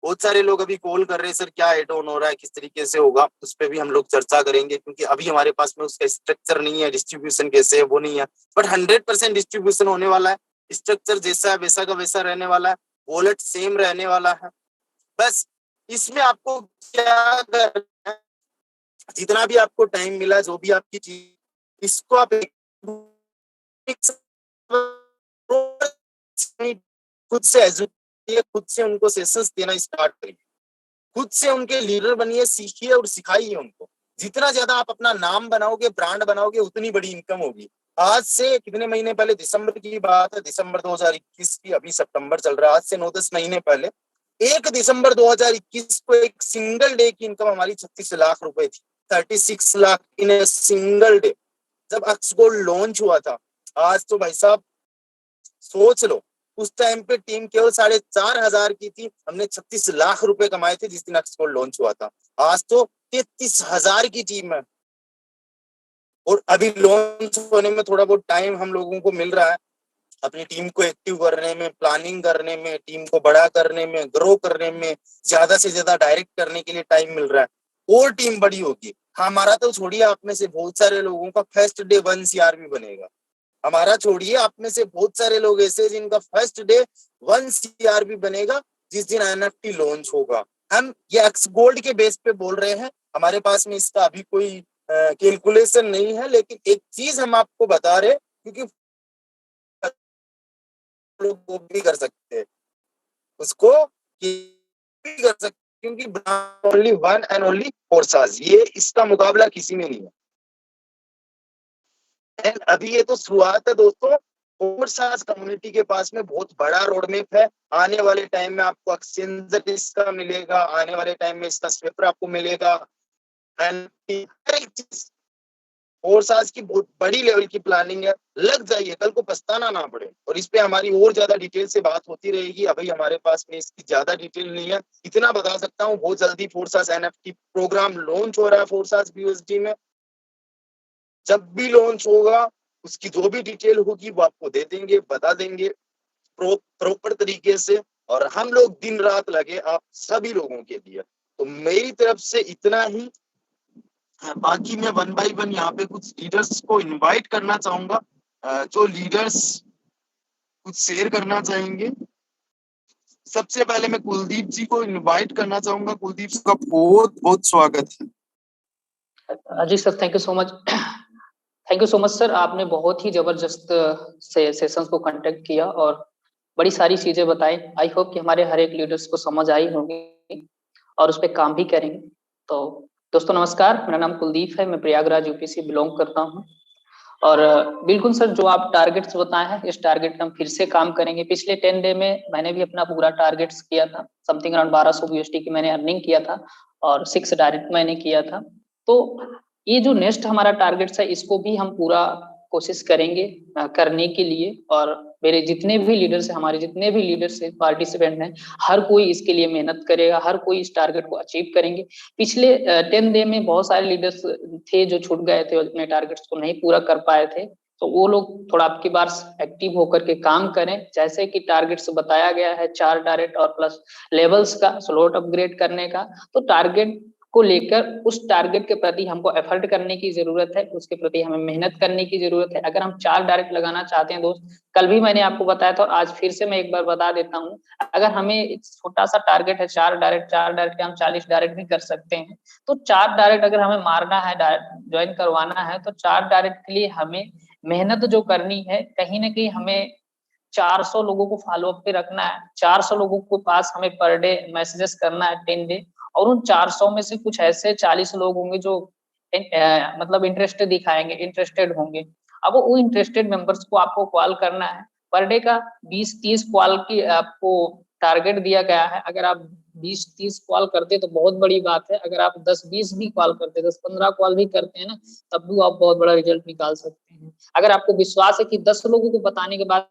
बहुत सारे लोग अभी कॉल कर रहे हैं, सर क्या एड ऑन हो रहा है, किस तरीके से होगा, उस पर भी हम लोग चर्चा करेंगे, क्योंकि अभी हमारे पास में उसका स्ट्रक्चर नहीं है, डिस्ट्रीब्यूशन कैसे है वो नहीं है। बट 100% डिस्ट्रीब्यूशन होने वाला है। स्ट्रक्चर जैसा है वैसा का वैसा रहने वाला है, वॉलेट सेम रहने वाला है। बस इसमें आपको क्या करना है, जितना भी आपको टाइम मिला, जो भी आपकी चीज, इसको आप खुद से खुद से उनको सेशंस देना स्टार्ट करिए, खुद से उनके लीडर बनिए, सीखिए और सिखाइए उनको। जितना ज्यादा आप अपना नाम बनाओगे, ब्रांड बनाओगे, उतनी बड़ी इनकम होगी। आज से कितने महीने पहले, दिसंबर की बात है, दिसंबर 2021 की, अभी सितंबर चल रहा है, आज से 9-10 महीने पहले 1 दिसंबर 2021 को एक सिंगल डे की इनकम हमारी 36 लाख रुपए थी। 36 लाख इन ए सिंगल डे, जब एक्सगोल्ड लॉन्च हुआ था। आज तो भाई साहब सोच लो, उस टाइम पे टीम केवल 4,500 की थी, हमने 36 लाख रुपए कमाए थे जिस दिन एक्सगोल्ड लॉन्च हुआ था। आज तो 33,000 की टीम है। और अभी लॉन्च होने में थोड़ा बहुत टाइम हम लोगों को मिल रहा है, अपनी टीम को एक्टिव करने में, प्लानिंग करने में, टीम को बड़ा करने में, ग्रो करने में, ज्यादा से ज्यादा डायरेक्ट करने के लिए टाइम मिल रहा है। और टीम बड़ी होगी। हमारा तो छोड़िए, आप में से बहुत सारे लोगों का फर्स्ट डे 1 CR भी बनेगा। हमारा छोड़िए, आप में से बहुत सारे लोग ऐसे जिनका फर्स्ट डे 1 CR भी बनेगा जिस दिन एनएफटी लॉन्च होगा। हम ये एक्सगोल्ड के बेस पे बोल रहे हैं, हमारे पास में इसका अभी कोई कैलकुलेशन नहीं है, लेकिन एक चीज हम आपको बता रहे, क्योंकि लोग वो भी कर सकते हैं, उसको भी कर सकते, क्योंकि ओनली वन एंड ओनली फोर्सास, ये इसका मुकाबला किसी में नहीं है। एंड अभी ये तो शुरुआत है दोस्तों। फोर्सास कम्युनिटी के पास में बहुत बड़ा रोड मैप है। आने वाले टाइम में आपको एक्सचेंज इसका मिलेगा, आने वाले टाइम में इसका स्वेपर आपको मिलेगा, एंड हर एक चीज फोर्सास की बहुत बड़ी लेवल की प्लानिंग है। लग जाइए, कल को पछताना ना पड़े। और इस पे हमारी और ज्यादा डिटेल से बात होती रहेगी। अभी हमारे पास में इसकी ज्यादा डिटेल नहीं है, इतना बता सकता हूँ, बहुत जल्दी फोर्सास एनएफटी प्रोग्राम लॉन्च हो रहा है फोर्सास बीयूएसडी में। जब भी लॉन्च होगा उसकी जो भी डिटेल होगी वो आपको दे देंगे, बता देंगे प्रॉपर तरीके से। और हम लोग दिन रात लगे आप सभी लोगों के लिए। तो मेरी तरफ से इतना ही। बाकी मैं 1 बाय 1 यहाँ पे कुछ लीडर्स को इनवाइट करना चाहूंगा, जो लीडर्स कुछ शेयर करना चाहेंगे। सबसे पहले मैं कुलदीप जी को इनवाइट करना चाहूंगा। कुलदीप जी का बहुत बहुत स्वागत है। जी sir, thank you so much. Thank you so much sir, आपने बहुत ही जबरदस्त से सेशंस को कंडक्ट किया और बड़ी सारी चीजें बताई। आई होप कि हमारे हर एक लीडर्स को समझ आई होगी और उस पर काम भी करेंगे। तो दोस्तों नमस्कार, मेरा नाम कुलदीप है, मैं प्रयागराज यूपी से बिलोंग करता हूँ। और बिल्कुल सर, जो आप टारगेट्स बताए हैं, इस टारगेट हम फिर से काम करेंगे। पिछले 10 डे में मैंने भी अपना पूरा टारगेट्स किया था, समथिंग अराउंड 1200 USD की मैंने अर्निंग किया था और 6 डायरेक्ट मैंने किया था। तो ये जो नेक्स्ट हमारा टारगेट्स है, इसको भी हम पूरा कोशिश करेंगे करने के लिए। और मेरे जितने भी लीडर्स हैं, हमारे जितने भी लीडर्स हैं, पार्टिसिपेंट हैं, हर कोई इसके लिए मेहनत करेगा, हर कोई इस टारगेट को अचीव करेंगे। पिछले 10 डे में बहुत सारे लीडर्स थे जो छूट गए थे, अपने टारगेट्स को नहीं पूरा कर पाए थे। तो वो लोग थोड़ा आपकी बार एक्टिव होकर के काम करें। जैसे कि टारगेट्स बताया गया है 4 डायरेक्ट और प्लस लेवल्स का, स्लॉट अपग्रेड करने का। तो टारगेट को लेकर उस टारगेट के प्रति हमको एफर्ट करने की जरूरत है, उसके प्रति हमें मेहनत करने की जरूरत है। अगर हम 4 डायरेक्ट लगाना चाहते हैं दोस्त, कल भी मैंने आपको बताया था और आज फिर से मैं एक बार बता देता हूँ, अगर हमें एक छोटा सा टारगेट है 4 डायरेक्ट हम 40 डायरेक्ट भी कर सकते हैं। तो 4 डायरेक्ट अगर हमें मारना है, ज्वाइन करवाना है, तो 4 डायरेक्ट के लिए हमें मेहनत जो करनी है, कहीं ना कहीं हमें 400 लोगों को फॉलोअप पे रखना है, 400 लोगों के पास हमें पर डे मैसेजेस करना है 10 डे, और उन 400 में से कुछ ऐसे 40 लोग होंगे जो मतलब इंटरेस्टेड दिखाएंगे, इंटरेस्टेड होंगे। अब वो इंटरेस्टेड मेंबर्स को आपको कॉल करना है। पर डे का 20-30 कॉल की आपको टारगेट दिया गया है। अगर आप 20-30 कॉल करते तो बहुत बड़ी बात है। अगर आप 10-20 भी कॉल करते, 10-15 कॉल भी करते हैं ना, तब भी आप बहुत बड़ा रिजल्ट निकाल सकते हैं। अगर आपको विश्वास है कि 10 लोगों को बताने के बाद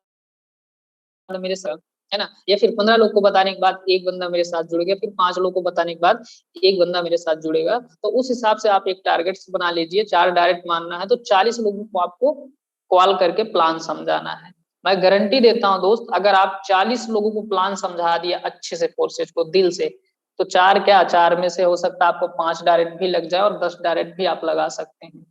मेरे साथ, है ना, या फिर 15 लोग को बताने के बाद एक बंदा मेरे साथ जुड़ गया, फिर 5 लोग को बताने के बाद एक बंदा मेरे साथ जुड़ेगा, तो उस हिसाब से आप एक टारगेट बना लीजिए। 4 डायरेक्ट मानना है तो 40 लोगों को आपको कॉल करके प्लान समझाना है। मैं गारंटी देता हूं दोस्त, अगर आप 40 लोगों को प्लान समझा दिया अच्छे से, फोर्सेज को दिल से, तो 4 में से हो सकता है आपको 5 डायरेक्ट भी लग जाए और 10 डायरेक्ट भी आप लगा सकते हैं।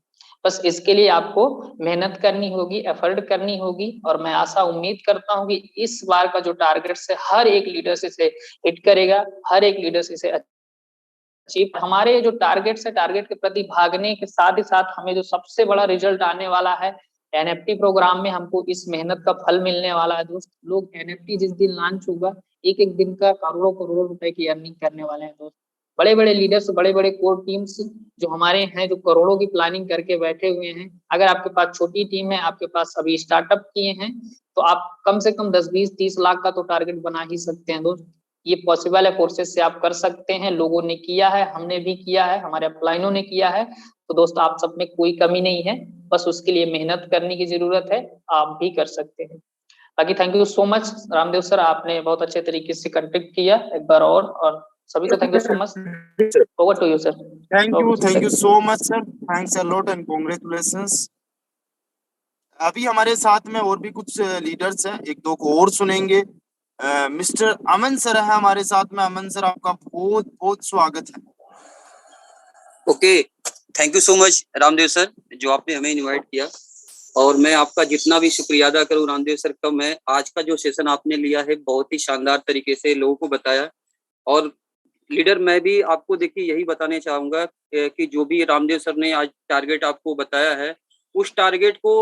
बस इसके लिए आपको मेहनत करनी होगी, एफर्ट करनी होगी, और मैं आशा उम्मीद करता हूँ कि इस बार का जो टारगेट है हर एक लीडर से हिट करेगा, हर एक लीडर से अचीव। हमारे जो टारगेट्स है, टारगेट के प्रति भागने के साथ ही साथ हमें जो सबसे बड़ा रिजल्ट आने वाला है, एनएफटी प्रोग्राम में हमको इस मेहनत का फल मिलने वाला है दोस्त। लोग एनएफटी जिस दिन लॉन्च होगा, एक दिन का करोड़ों रुपए की अर्निंग करने वाले हैं दोस्त। बड़े बड़े लीडर्स, बड़े बड़े कोर टीम्स जो हमारे हैं, जो करोड़ों की प्लानिंग करके बैठे हुए हैं। अगर आपके पास छोटी टीम है, आपके पास अभी स्टार्टअप किए हैं, तो आप कम से कम 10-20-30 लाख का तो टारगेट बना ही सकते हैं दोस्त। ये पॉसिबल है, फोर्सेस से आप कर सकते हैं। लोगों ने किया है, हमने भी किया है, हमारे अपलाइनों ने किया है। तो दोस्तों, आप सब में कोई कमी नहीं है, बस उसके लिए मेहनत करने की जरूरत है। आप भी कर सकते हैं। बाकी thank you so much Ramdev sir, आपने बहुत अच्छे तरीके से कंटेक्ट किया एक बार, और सभी को thank you so much. Over to you sir. Thank you so much sir, thanks a lot and congratulations. अभी हमारे साथ में और भी कुछ लीडर्स हैं, एक दो को और सुनेंगे। मिस्टर अमन सर है हमारे साथ में। अमन सर, आपका बहुत बहुत स्वागत है। Okay, thank you so much Ramdev sir, जो आपने हमें इनवाइट किया, और मैं आपका जितना भी शुक्रिया अदा करूं रामदेव सर कम है। आज का जो सेशन आपने लिया है, बहुत ही शानदार तरीके से लोगों को बताया। और लीडर, मैं भी आपको देखिए यही बताने चाहूंगा कि जो भी रामदेव सर ने आज टारगेट आपको बताया है, उस टारगेट को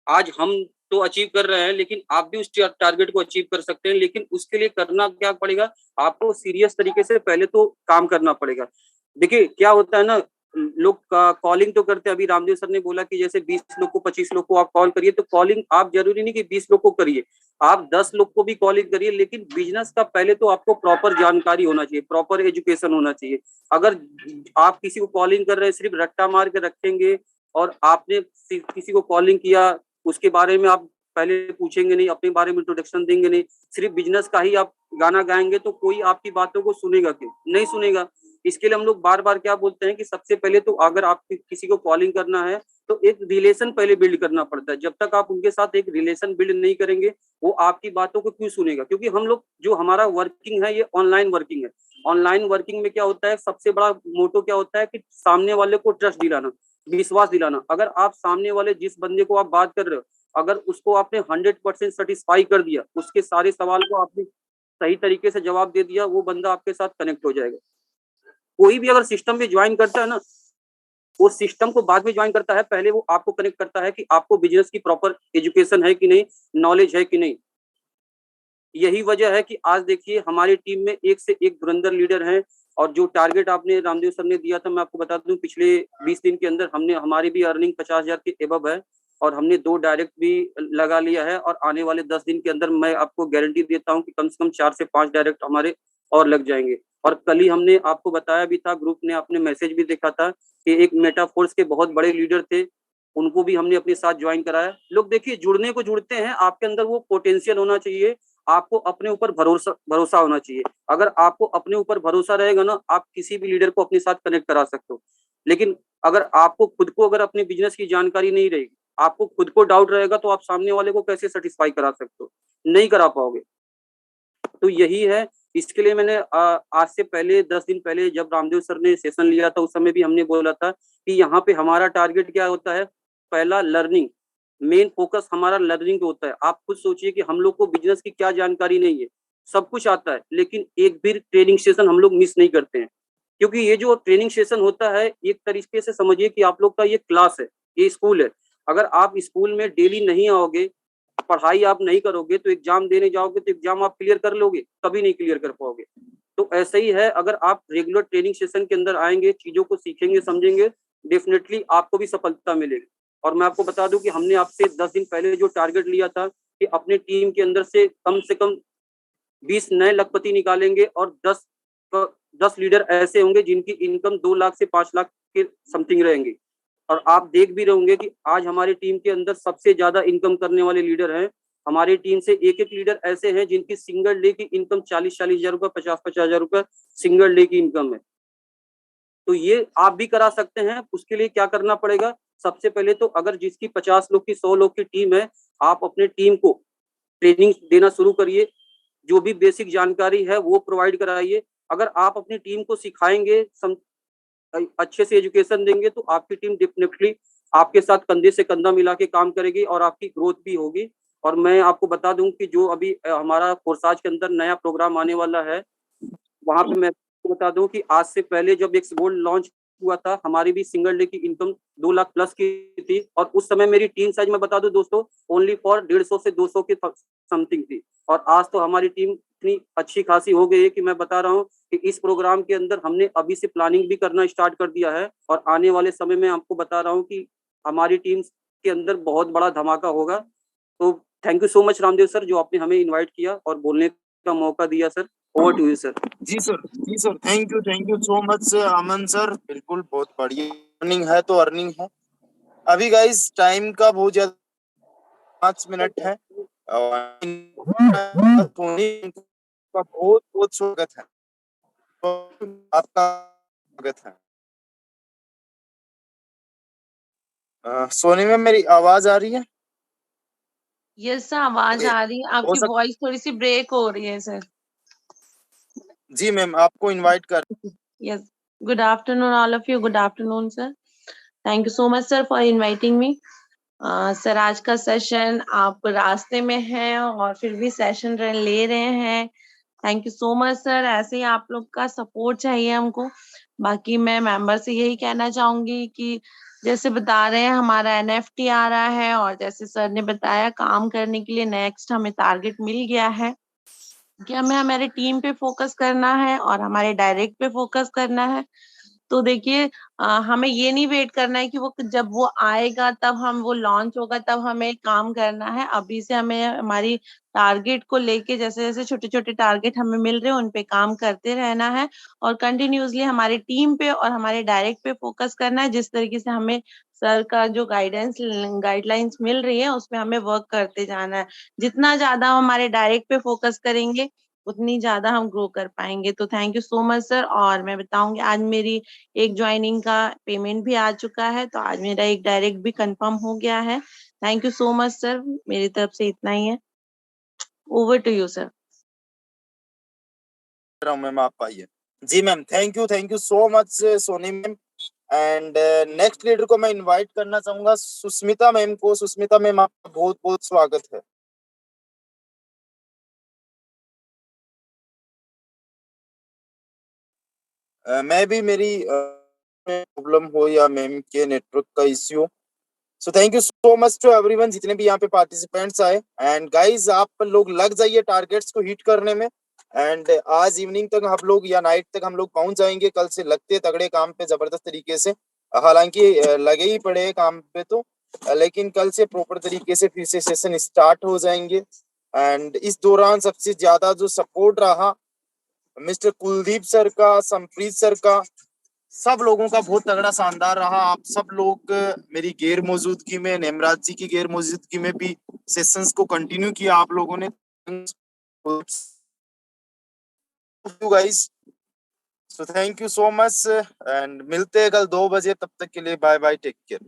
आज हम तो अचीव कर रहे हैं, लेकिन आप भी उस टारगेट को अचीव कर सकते हैं। लेकिन उसके लिए करना क्या पड़ेगा, आपको सीरियस तरीके से पहले तो काम करना पड़ेगा। देखिए क्या होता है ना, लोग कॉलिंग तो करते हैं। अभी रामदेव सर ने बोला कि जैसे 20 लोग को 25 लोग को आप कॉल करिए, तो कॉलिंग आप जरूरी नहीं कि 20 लोग को करिए, आप 10 लोग को भी कॉलिंग करिए। लेकिन बिजनेस का पहले तो आपको प्रॉपर जानकारी होना चाहिए, प्रॉपर एजुकेशन होना चाहिए। अगर आप किसी को कॉलिंग कर रहे हैं, सिर्फ रट्टा मार के रखेंगे, और आपने किसी को कॉलिंग किया, उसके बारे में आप पहले पूछेंगे नहीं, अपने बारे में इंट्रोडक्शन देंगे नहीं, सिर्फ बिजनेस का ही आप गाना गाएंगे, तो कोई आपकी बातों को सुनेगा क्यों? नहीं सुनेगा। इसके लिए हम लोग बार बार क्या बोलते हैं कि सबसे पहले तो अगर आप किसी को कॉलिंग करना है, तो एक रिलेशन पहले बिल्ड करना पड़ता है। जब तक आप उनके साथ एक रिलेशन बिल्ड नहीं करेंगे, वो आपकी बातों को क्यों सुनेगा? क्योंकि हम लोग जो हमारा वर्किंग है, ये ऑनलाइन वर्किंग है। ऑनलाइन वर्किंग में क्या होता है, सबसे बड़ा मोटो क्या होता है कि सामने वाले को ट्रस्ट दिलाना, विश्वास दिलाना। अगर आप सामने वाले जिस बंदे को आप बात कर रहे हो, अगर उसको आपने 100% सेटिस्फाई कर दिया, उसके सारे सवाल को आपने सही तरीके से जवाब दे दिया, वो बंदा आपके साथ कनेक्ट हो जाएगा। कोई भी अगर सिस्टम में ज्वाइन करता है ना, वो सिस्टम को बाद में ज्वाइन करता है, पहले वो आपको कनेक्ट करता है कि आपको बिजनेस की प्रॉपर एजुकेशन है कि नहीं, नॉलेज है कि नहीं। यही वजह है कि आज देखिए हमारी टीम में एक से एक धुरंधर लीडर हैं। और जो टारगेट आपने रामदेव सर ने दिया था, मैं आपको बता दूं, पिछले 20 दिन के अंदर हमने हमारी भी अर्निंग 50,000 के एबव है, और हमने 2 डायरेक्ट भी लगा लिया है। और आने वाले 10 दिन के अंदर मैं आपको गारंटी देता हूं कि कम से कम 4 से 5 डायरेक्ट हमारे और लग जाएंगे। और कल ही हमने आपको बताया भी था, ग्रुप ने आपने मैसेज भी देखा था कि एक मेटाफोर्स के बहुत बड़े लीडर थे, उनको भी हमने अपने साथ ज्वाइन कराया। लोग देखिए जुड़ने को जुड़ते हैं, आपके अंदर वो पोटेंशियल होना चाहिए, आपको अपने ऊपर भरोसा होना चाहिए। अगर आपको अपने ऊपर भरोसा रहेगा ना, आप किसी भी लीडर को अपने साथ कनेक्ट करा सकते हो। लेकिन अगर आपको खुद को, अगर अपने बिजनेस की जानकारी नहीं रहेगी, आपको खुद को डाउट रहेगा, तो आप सामने वाले को कैसे सेटिस्फाई करा सकते हो? नहीं करा पाओगे। तो यही है इसके लिए मैंने आज से पहले 10 दिन पहले जब रामदेव सर ने सेशन लिया था उस समय भी हमने बोला था कि यहाँ पे हमारा टारगेट क्या होता है, पहला लर्निंग, मेन फोकस हमारा लर्निंग पे होता है। आप खुद सोचिए कि हम लोग को बिजनेस की क्या जानकारी नहीं है, सब कुछ आता है, लेकिन एक भी ट्रेनिंग सेशन हम लोग मिस नहीं करते हैं, क्योंकि ये जो ट्रेनिंग सेशन होता है एक तरीके से समझिए कि आप लोग का ये क्लास है, ये स्कूल है। अगर आप स्कूल में डेली नहीं आओगे, पढ़ाई आप नहीं करोगे, तो एग्जाम देने जाओगे तो एग्जाम आप क्लियर कर लोगे, कभी नहीं क्लियर कर पाओगे। तो ऐसा ही है, अगर आप रेगुलर ट्रेनिंग सेशन के अंदर आएंगे, चीजों को सीखेंगे, समझेंगे, डेफिनेटली आपको भी सफलता मिलेगी। और मैं आपको बता दूं कि हमने आपसे 10 दिन पहले जो टारगेट लिया था कि अपने टीम के अंदर से कम 20 नए लखपति निकालेंगे और 10 लीडर ऐसे होंगे जिनकी इनकम 2 लाख से 5 लाख के समथिंग रहेंगी। और आप देख भी रहे होंगे कि आज हमारी टीम के अंदर सबसे ज्यादा इनकम करने वाले लीडर हैं। हमारी टीम से एक लीडर ऐसे हैं जिनकी सिंगल डे की इनकम 40-40 हजार रुपए, 50-50 हजार रुपए सिंगल डे की इनकम है। तो ये आप भी करा सकते हैं। उसके लिए क्या करना पड़ेगा, सबसे पहले तो अगर जिसकी 50 लोग की 100 लोग की टीम है, आप अपने टीम को ट्रेनिंग देना शुरू करिए, जो भी बेसिक जानकारी है वो प्रोवाइड कराइए। अगर आप अपनी टीम को सिखाएंगे, अच्छे से एजुकेशन देंगे, तो आपकी टीम डेफिनेटली आपके साथ कंधे से कंधा मिला के काम करेगी और आपकी ग्रोथ भी होगी। और मैं आपको बता दूं कि जो अभी हमारा कोर्साज के अंदर नया प्रोग्राम आने वाला है, वहां पे मैं आपको बता दूं कि आज से पहले जब एक्स गोल्ड लॉन्च हुआ था, हमारी भी सिंगल डे की इनकम 2 लाख प्लस की थी। और उस समय मेरी टीम साइज मैं बता दूं दोस्तों, ओनली फॉर 150 से 200 के समथिंग थी। और आज तो हमारी टीम इतनी अच्छी खासी हो गई है कि मैं बता रहा हूँ कि इस प्रोग्राम के अंदर हमने अभी से प्लानिंग भी करना स्टार्ट कर दिया है। और आने वाले समय में आपको बता रहा हूँ कि हमारी टीम के अंदर बहुत बड़ा धमाका होगा। तो thank you so much Ramdev sir, जो आपने हमें इन्वाइट किया और बोलने का मौका दिया sir. Over to you sir. जी sir, thank you so much Aman sir. बिल्कुल, बहुत बढ़िया। अर्निंग है तो अर्निंग है। अभी गाइस टाइम का बहुत ज्यादा 5 मिनट है और का बहुत बहुत स्वागत है, आपका स्वागत है। सोनी में मेरी आवाज आ रही है? यस सर, आवाज आ रही है। आपकी वॉइस थोड़ी सी ब्रेक हो रही है सर। जी मैम, आपको इनवाइट कर। Yes, good afternoon all of you. Good afternoon sir. Thank you so much sir for inviting me. Sir, आज का सेशन आप रास्ते में हैं और फिर भी सेशन ले रहे हैं। Thank you so much sir. ऐसे ही आप लोग का सपोर्ट चाहिए हमको। बाकी मैं मेंबर से यही कहना चाहूंगी कि जैसे बता रहे हैं हमारा एनएफटी आ रहा है और जैसे सर ने बताया काम करने के लिए नेक्स्ट हमें टारगेट मिल गया है कि हमें हमारे टीम पे फोकस करना है और हमारे डायरेक्ट पे फोकस करना है। तो देखिए हमें ये नहीं वेट करना है कि वो जब वो आएगा तब हम वो लॉन्च होगा तब हमें काम करना है। अभी से हमें हमारी टारगेट को लेके जैसे जैसे छोटे छोटे टारगेट हमें मिल रहे हैं उन पे काम करते रहना है और कंटिन्यूअसली हमारी टीम पे और हमारे डायरेक्ट पे फोकस करना है। जिस तरीके से हमें सर का जो गाइडलाइंस मिल रही है उसमें हमें वर्क करते जाना है। जितना ज्यादा हम हमारे डायरेक्ट पे फोकस करेंगे उतनी ज्यादा हम ग्रो कर पाएंगे। तो thank you so much sir. और मैं बताऊंगी आज मेरी एक ज्वाइनिंग का पेमेंट भी आ चुका है, तो आज मेरा एक डायरेक्ट भी कंफर्म हो गया है। Thank you so much sir. मेरी तरफ से इतना ही है। Over to you sir. Ma'am आप आइए। जी ma'am, thank you so much Soni ma'am. And next leader को मैं इनवाइट करना चाहूंगा सुस्मिता मैम को। सुस्मिता मैम, आपका बहुत बहुत स्वागत है। मैं भी मेरी प्रॉब्लम हो या मैम के नेटवर्क का issue. So thank you so much to everyone जितने भी यहाँ पे पार्टिसिपेंट्स आए। एंड गाइस, आप लोग लग जाइए टारगेट्स को हिट करने में। एंड आज इवनिंग तक हम लोग या नाइट तक हम लोग पहुंच जाएंगे। कल से लगते तगड़े काम पे जबरदस्त तरीके से। हालांकि लगे ही पड़े हैं काम पे तो, लेकिन कल से प्रॉपर तरीके से फिर से सेशन स्टार्ट हो जाएंगे। एंड इस दौरान सबसे ज्यादा जो सपोर्ट रहा मिस्टर कुलदीप सर का, संप्रीत सर का, सब लोगों का बहुत तगड़ा शानदार रहा। आप सब लोग मेरी गैर मौजूदगी में, नेमराज जी की गैर मौजूदगी में भी सेशंस को कंटिन्यू किया आप लोगों ने। Guys, so thank you so much. And मिलते हैं कल 2 बजे। तब तक के लिए बाय बाय, टेक केयर।